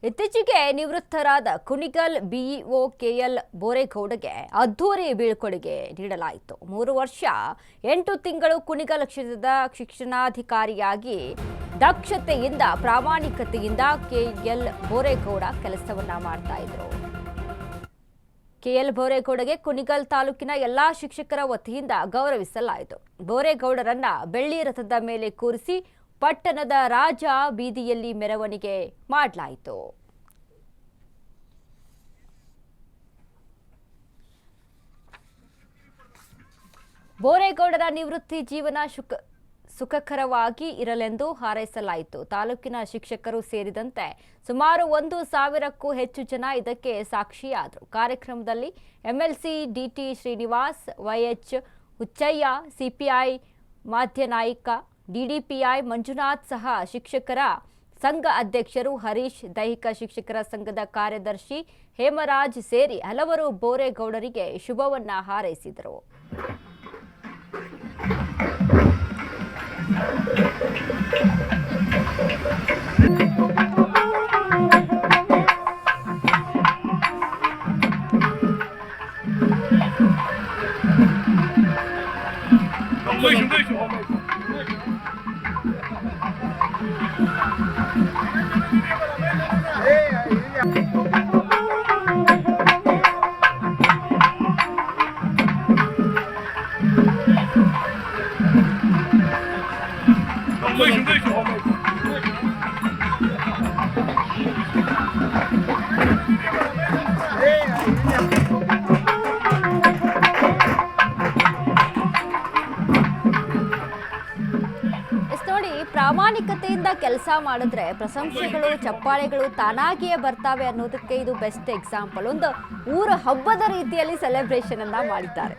ಇತ್ತೀಚೆಗೆ ನಿವೃತ್ತರಾದ Kunigal BEO KL ಬೋರೇಗೌಡಗೆ ಅದ್ದೂರಿ ಬೀಳ್ಕೊಡುಗೆ ನೀಡಲಾಯಿತು. 3 ವರ್ಷ 8 ತಿಂಗಳು ಕುಣಿಗಲ್ ಕ್ಷೇತ್ರದ ಶಿಕ್ಷಣಾಧಿಕಾರಿಯಾಗಿ ದಕ್ಷತೆಯಿಂದ ಪ್ರಾಮಾಣಿಕತೆಯಿಂದ ಕೆಎಲ್ ಬೋರೇಗೌಡ ಕೆಲಸವನ್ನ ಮಾಡ್ತಾ ಇದ್ರು. ಕೆಎಲ್ ಬೋರೇಗೌಡಗೆ ಕುಣಿಗಲ್ ತಾಲೂಕಿನ ಎಲ್ಲಾ ಶಿಕ್ಷಕರ ವತಿಯಿಂದ ಗೌರವಿಸಲಾಯಿತು. ಬೋರೇಗೌಡರನ್ನ ಬೆಳ್ಳಿ ರಥದ ಮೇಲೆ ಕೂರಿಸಿ ಪಟ್ಟಣದ ರಾಜ ಬೀದಿಯಲ್ಲಿ ಮೆರವಣಿಗೆ ಮಾಡಲಾಯಿತು. ಬೋರೇಗೌಡರ ನಿವೃತ್ತಿ ಜೀವನ ಸುಖಕರವಾಗಿ ಇರಲೆಂದು ಹಾರೈಸಲಾಯಿತು. ತಾಲೂಕಿನ ಶಿಕ್ಷಕರು ಸೇರಿದಂತೆ ಸುಮಾರು 1,000ಕ್ಕೂ ಹೆಚ್ಚು ಜನ ಇದಕ್ಕೆ ಸಾಕ್ಷಿಯಾದರು. ಕಾರ್ಯಕ್ರಮದಲ್ಲಿ MLC DT Srinivas, YH Huchchaiah, CPI Madhyanaik, DDPI Manjunath ಸಹ ಶಿಕ್ಷಕರ ಸಂಘ ಅಧ್ಯಕ್ಷರು ಹರೀಶ್, ದೈಹಿಕ ಶಿಕ್ಷಕರ ಸಂಘದ ಕಾರ್ಯದರ್ಶಿ ಹೇಮರಾಜ್ ಸೇರಿ ಹಲವರು ಬೋರೇಗೌಡರಿಗೆ ಶುಭವನ್ನ ಹಾರೈಸಿದರು. ನೋಡಿ, ಪ್ರಾಮಾಣಿಕತೆಯಿಂದ ಕೆಲಸ ಮಾಡಿದ್ರೆ ಪ್ರಶಂಸೆಗಳು, ಚಪ್ಪಾಳೆಗಳು ತಾನಾಗಿಯೇ ಬರ್ತಾವೆ ಅನ್ನೋದಕ್ಕೆ ಇದು ಬೆಸ್ಟ್ ಎಕ್ಸಾಂಪಲ್. ಒಂದು ಊರ ಹಬ್ಬದ ರೀತಿಯಲ್ಲಿ ಸೆಲೆಬ್ರೇಷನ್ ಅನ್ನ ಮಾಡಿದ್ದಾರೆ.